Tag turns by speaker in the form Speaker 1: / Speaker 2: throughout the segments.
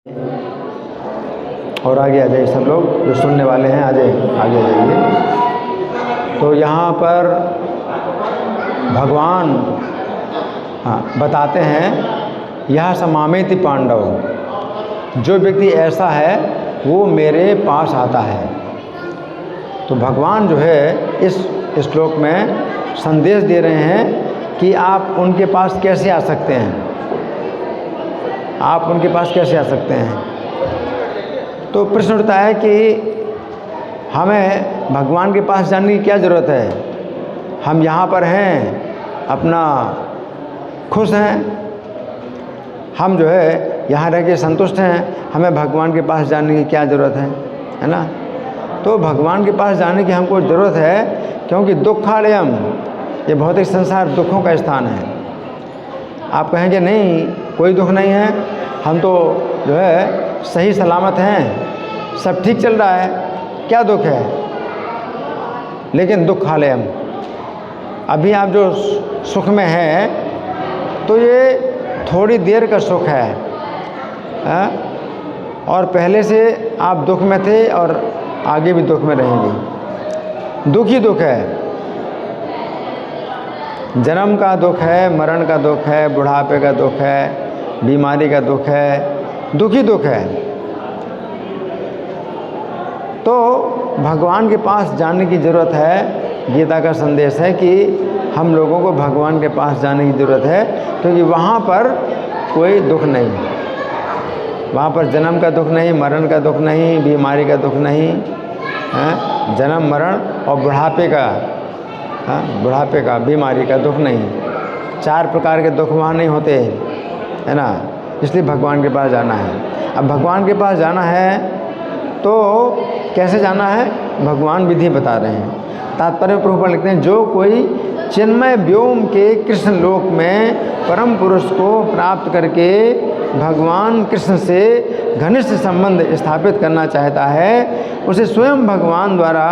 Speaker 1: और आगे आ जाइए सब लोग जो सुनने वाले हैं, आगे आ जाइए। तो यहाँ पर भगवान बताते हैं, यह समामेति पांडव, जो व्यक्ति ऐसा है वो मेरे पास आता है। तो भगवान जो है इस श्लोक में संदेश दे रहे हैं कि आप उनके पास कैसे आ सकते हैं, आप उनके पास कैसे आ सकते हैं। तो प्रश्न उठता है कि हमें भगवान के पास जाने की क्या ज़रूरत है। हम यहाँ पर हैं, अपना खुश हैं, हम जो है यहाँ रह के संतुष्ट हैं, हमें भगवान के पास जाने की क्या ज़रूरत है ना। तो भगवान के पास जाने की हमको ज़रूरत है, क्योंकि दुखालयम, ये भौतिक संसार दुखों का स्थान है। आप कहेंगे नहीं, कोई दुख नहीं है, हम तो जो है सही सलामत हैं, सब ठीक चल रहा है, क्या दुख है। लेकिन दुखालयम, अभी आप जो सुख में हैं तो ये थोड़ी देर का सुख है, और पहले से आप दुख में थे और आगे भी दुख में रहेंगे। दुख ही दुख है, जन्म का दुख है, मरण का दुख है, बुढ़ापे का दुख है, बीमारी का दुख है, दुख ही दुख है। तो भगवान के पास जाने की ज़रूरत है। गीता का संदेश है कि हम लोगों को भगवान के पास जाने की ज़रूरत है, क्योंकि वहाँ पर कोई दुख नहीं, वहाँ पर जन्म का दुख नहीं, मरण का दुख नहीं, बीमारी का दुख नहीं है, जन्म मरण और बुढ़ापे का बीमारी का दुख नहीं। 4 प्रकार के दुख वहाँ नहीं होते, है ना। इसलिए भगवान के पास जाना है। अब भगवान के पास जाना है तो कैसे जाना है, भगवान विधि बता रहे हैं। तात्पर्य में प्रभुपाद लिखते हैं, जो कोई चिन्मय व्योम के कृष्ण लोक में परम पुरुष को प्राप्त करके भगवान कृष्ण से घनिष्ठ संबंध स्थापित करना चाहता है, उसे स्वयं भगवान द्वारा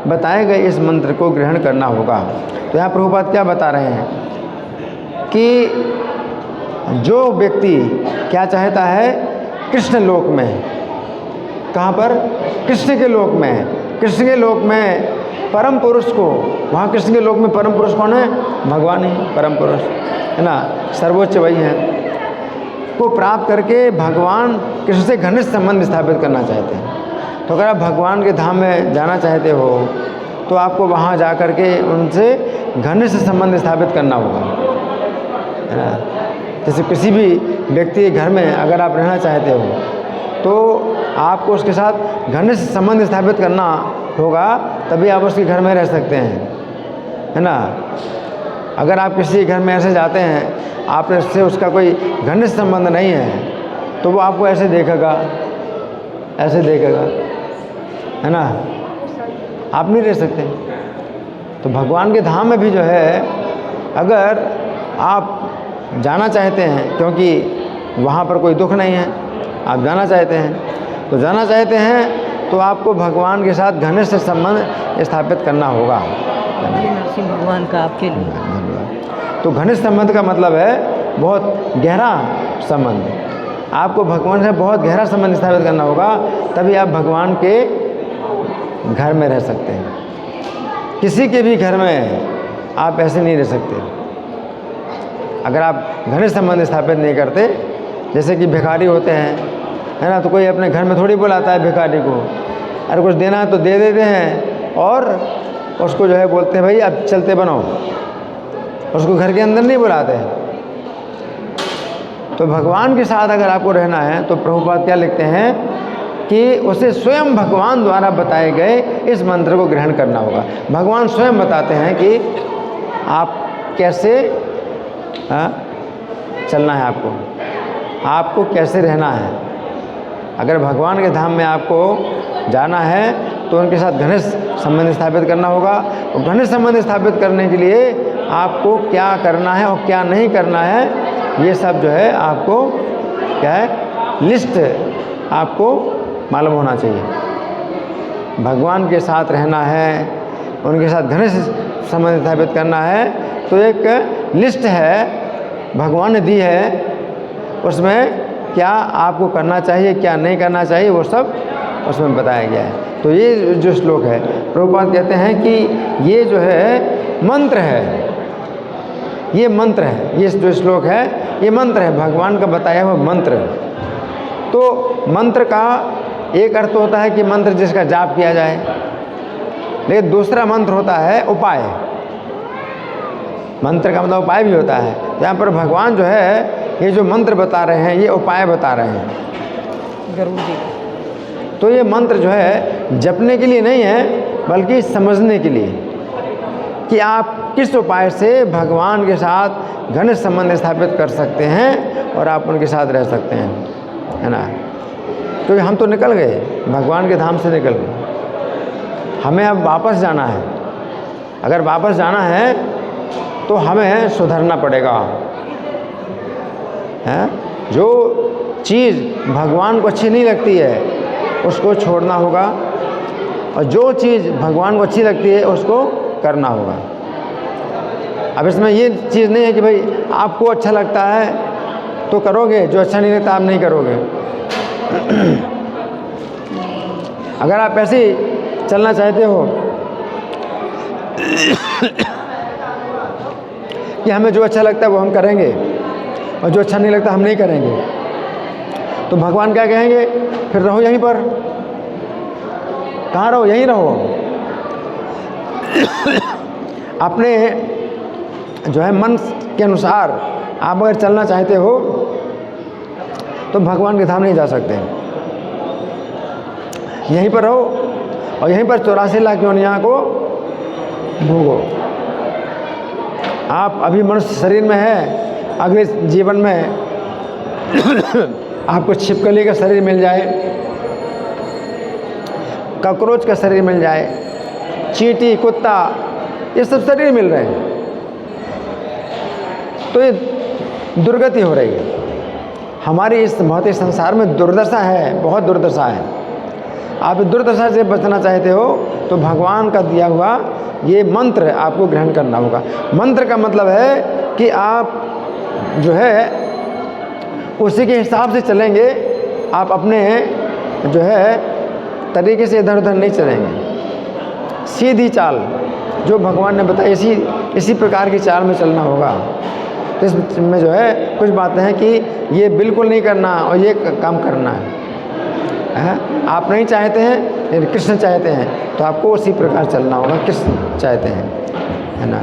Speaker 1: बताए गए इस मंत्र को ग्रहण करना होगा। तो यहाँ प्रभुपाद क्या बता रहे हैं कि जो व्यक्ति क्या चाहता है, कृष्ण लोक में, कहाँ पर, कृष्ण के लोक में, कृष्ण के लोक में परम पुरुष को, वहाँ कृष्ण के लोक में परम पुरुष कौन है, भगवान ही परम पुरुष है ना, सर्वोच्च वही है, को प्राप्त करके भगवान कृष्ण से घनिष्ठ संबंध स्थापित करना चाहते हैं। तो अगर आप भगवान के धाम में जाना चाहते हो तो आपको वहाँ जा कर के उनसे घनिष्ठ संबंध स्थापित करना होगा, है ना। जैसे किसी भी व्यक्ति के घर में अगर आप रहना चाहते हो तो आपको उसके साथ घनिष्ठ संबंध स्थापित करना होगा, तभी आप उसके घर में रह सकते हैं, है ना। अगर आप किसी घर में ऐसे जाते हैं, आप इससे उसका कोई घनिष्ठ संबंध नहीं है, तो वो आपको ऐसे देखेगा, है ना, आप नहीं रह सकते। तो भगवान के धाम में भी जो है, अगर आप जाना चाहते हैं, क्योंकि वहाँ पर कोई दुख नहीं है, आप जाना चाहते हैं, तो जाना चाहते हैं तो आपको भगवान के साथ घनिष्ठ संबंध स्थापित करना होगा।
Speaker 2: नरसिंह भगवान का आपके लिए।
Speaker 1: तो घनिष्ठ संबंध का मतलब है बहुत गहरा संबंध। आपको भगवान से बहुत गहरा संबंध स्थापित करना होगा, तभी आप भगवान के घर में रह सकते हैं। किसी के भी घर में आप ऐसे नहीं रह सकते अगर आप घनिष्ठ संबंध स्थापित नहीं करते। जैसे कि भिखारी होते हैं, है ना, तो कोई अपने घर में थोड़ी बुलाता है भिखारी को, अरे कुछ देना है तो दे देते हैं और उसको जो है बोलते हैं भाई अब चलते बनो, उसको घर के अंदर नहीं बुलाते। तो भगवान के साथ अगर आपको रहना है तो प्रभुपाद क्या लिखते हैं कि उसे स्वयं भगवान द्वारा बताए गए इस मंत्र को ग्रहण करना होगा। भगवान स्वयं बताते हैं कि आप कैसे चलना है, आपको कैसे रहना है। अगर भगवान के धाम में आपको जाना है तो उनके साथ घनिष्ठ संबंध स्थापित करना होगा, और घनिष्ठ संबंध स्थापित करने के लिए आपको क्या करना है और क्या नहीं करना है, ये सब जो है आपको क्या है, लिस्ट आपको मालूम होना चाहिए। भगवान के साथ रहना है, उनके साथ घनिष्ठ संबंध स्थापित करना है, तो एक लिस्ट है भगवान ने दी है, उसमें क्या आपको करना चाहिए, क्या नहीं करना चाहिए, वो सब उसमें बताया गया है। तो ये जो श्लोक है, प्रभुपाद कहते हैं कि ये जो है मंत्र है, ये मंत्र है, ये जो श्लोक है ये मंत्र है, भगवान का बताया हुआ मंत्र। तो मंत्र का एक अर्थ होता है कि मंत्र जिसका जाप किया जाए, लेकिन दूसरा मंत्र होता है उपाय। मंत्र का मतलब उपाय भी होता है। यहाँ पर भगवान जो है ये जो मंत्र बता रहे हैं ये उपाय बता रहे हैं।
Speaker 2: गरुड़ जी।
Speaker 1: तो ये मंत्र जो है जपने के लिए नहीं है, बल्कि समझने के लिए कि आप किस उपाय से भगवान के साथ घनिष्ठ संबंध स्थापित कर सकते हैं और आप उनके साथ रह सकते हैं, है ना। तो हम तो निकल गए, भगवान के धाम से निकल गए, हमें अब वापस जाना है। अगर वापस जाना है तो हमें सुधरना पड़ेगा, है। जो चीज़ भगवान को अच्छी नहीं लगती है उसको छोड़ना होगा, और जो चीज़ भगवान को अच्छी लगती है उसको करना होगा। अब इसमें ये चीज़ नहीं है कि भाई आपको अच्छा लगता है तो करोगे, जो अच्छा नहीं लगता आप नहीं करोगे। अगर आप ऐसे ही चलना चाहते हो कि हमें जो अच्छा लगता है वो हम करेंगे और जो अच्छा नहीं लगता हम नहीं करेंगे, तो भगवान क्या कहेंगे, फिर रहो यहीं पर। कहाँ रहो, यहीं रहो। अपने जो है मन के अनुसार आप अगर चलना चाहते हो तो भगवान के धाम नहीं जा सकते। यहीं पर रहो और यहीं पर 84 लाख योनियों को भोगो। आप अभी मनुष्य शरीर में है, अगले जीवन में आपको छिपकली का शरीर मिल जाए, कॉकरोच का शरीर मिल जाए, चींटी, कुत्ता, ये सब शरीर मिल रहे हैं, तो ये दुर्गति हो रही है। हमारी इस भौतिक संसार में दुर्दशा है, बहुत दुर्दशा है। आप दुर्दशा से बचना चाहते हो तो भगवान का दिया हुआ ये मंत्र आपको ग्रहण करना होगा। मंत्र का मतलब है कि आप जो है उसी के हिसाब से चलेंगे, आप अपने जो है तरीके से इधर उधर नहीं चलेंगे। सीधी चाल जो भगवान ने बताई, इसी प्रकार की चाल में चलना होगा। तो इसमें जो है कुछ बातें हैं कि ये बिल्कुल नहीं करना और ये काम करना है। आप नहीं चाहते हैं लेकिन कृष्ण चाहते हैं, तो आपको उसी प्रकार चलना होगा, कृष्ण चाहते हैं, है ना।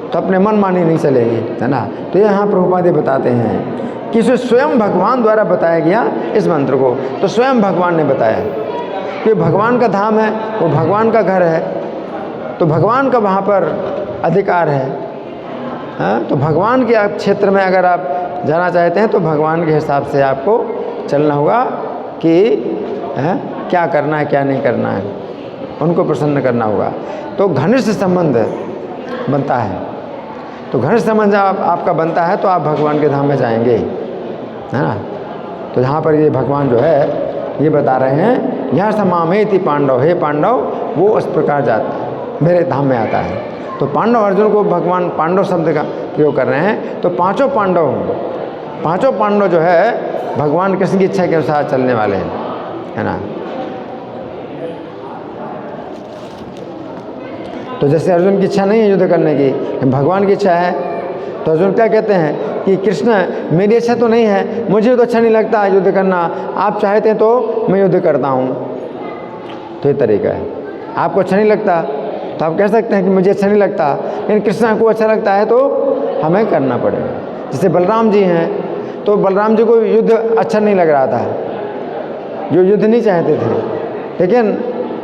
Speaker 1: तो अपने मन मानी नहीं चलेगी, है ना। तो यहाँ प्रभुपाद बताते हैं कि इसे स्वयं भगवान द्वारा बताया गया इस मंत्र को। तो स्वयं भगवान ने बताया कि भगवान का धाम है, वो भगवान का घर है, तो भगवान का वहाँ पर अधिकार है। हाँ, तो भगवान के क्षेत्र में अगर आप जाना चाहते हैं तो भगवान के हिसाब से आपको चलना होगा कि क्या करना है, क्या नहीं करना है, उनको प्रसन्न करना होगा। तो घनिष्ठ संबंध बनता है। तो घनिष्ठ संबंध जब आपका बनता है तो आप भगवान के धाम में जाएंगे, है ना। तो यहाँ पर ये भगवान जो है ये बता रहे हैं, यहाँ समामेति पांडव, हे पांडव वो इस प्रकार जाता मेरे धाम में आता है। तो पांडव, अर्जुन को भगवान पांडव शब्द का प्रयोग कर रहे हैं। तो पांचों पांडव जो है भगवान कृष्ण की इच्छा के अनुसार चलने वाले हैं, है ना। तो जैसे अर्जुन की इच्छा नहीं है युद्ध करने की, भगवान की इच्छा है, तो अर्जुन क्या कहते हैं कि कृष्ण मेरी इच्छा तो नहीं है, मुझे तो अच्छा नहीं लगता युद्ध करना, आप चाहते हैं तो मैं युद्ध करता हूँ। तो ये तरीका है। आपको अच्छा नहीं लगता तो आप कह सकते हैं कि मुझे अच्छा नहीं लगता, लेकिन कृष्ण को अच्छा लगता है तो हमें करना पड़ेगा। जैसे बलराम जी हैं, तो बलराम जी को युद्ध अच्छा नहीं लग रहा था, जो युद्ध नहीं चाहते थे, लेकिन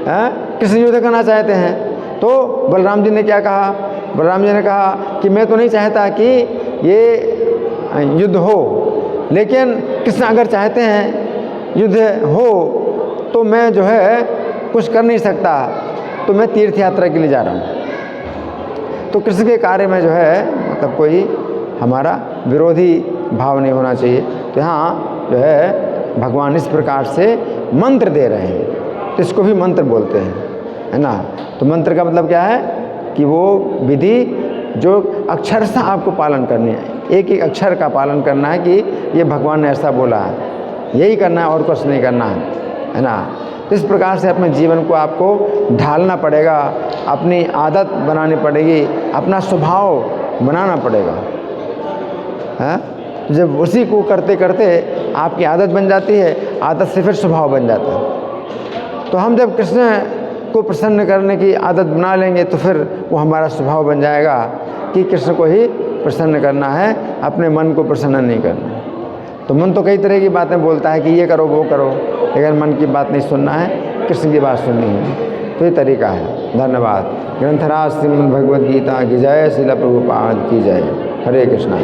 Speaker 1: कृष्ण युद्ध करना चाहते हैं। तो बलराम जी ने क्या कहा, बलराम जी ने कहा कि मैं तो नहीं चाहता कि ये युद्ध हो, लेकिन कृष्ण अगर चाहते हैं युद्ध हो तो मैं जो है कुछ कर नहीं सकता, तो मैं तीर्थ यात्रा के लिए जा रहा हूँ। तो कृष्ण के कार्य में जो है मतलब कोई हमारा विरोधी भाव नहीं होना चाहिए। तो यहाँ जो है भगवान इस प्रकार से मंत्र दे रहे हैं, तो इसको भी मंत्र बोलते हैं, है ना। तो मंत्र का मतलब क्या है कि वो विधि जो अक्षरशः आपको पालन करनी है। एक एक अक्षर का पालन करना है कि ये भगवान ने ऐसा बोला है, यही करना है और कुछ नहीं करना है ना। इस प्रकार से अपने जीवन को आपको ढालना पड़ेगा, अपनी आदत बनानी पड़ेगी, अपना स्वभाव बनाना पड़ेगा। हाँ, जब उसी को करते करते आपकी आदत बन जाती है, आदत से फिर स्वभाव बन जाता है। तो हम जब कृष्ण को प्रसन्न करने की आदत बना लेंगे तो फिर वो हमारा स्वभाव बन जाएगा कि कृष्ण को ही प्रसन्न करना है, अपने मन को प्रसन्न नहीं करना। तो मन तो कई तरह की बातें बोलता है कि ये करो वो करो, लेकिन मन की बात नहीं सुनना है, कृष्ण की बात सुननी है। तो ये तरीका है। धन्यवाद। ग्रंथराज श्रीमद् भगवद गीता की जय, श्रील प्रभुपाद की जय। हरे कृष्णा।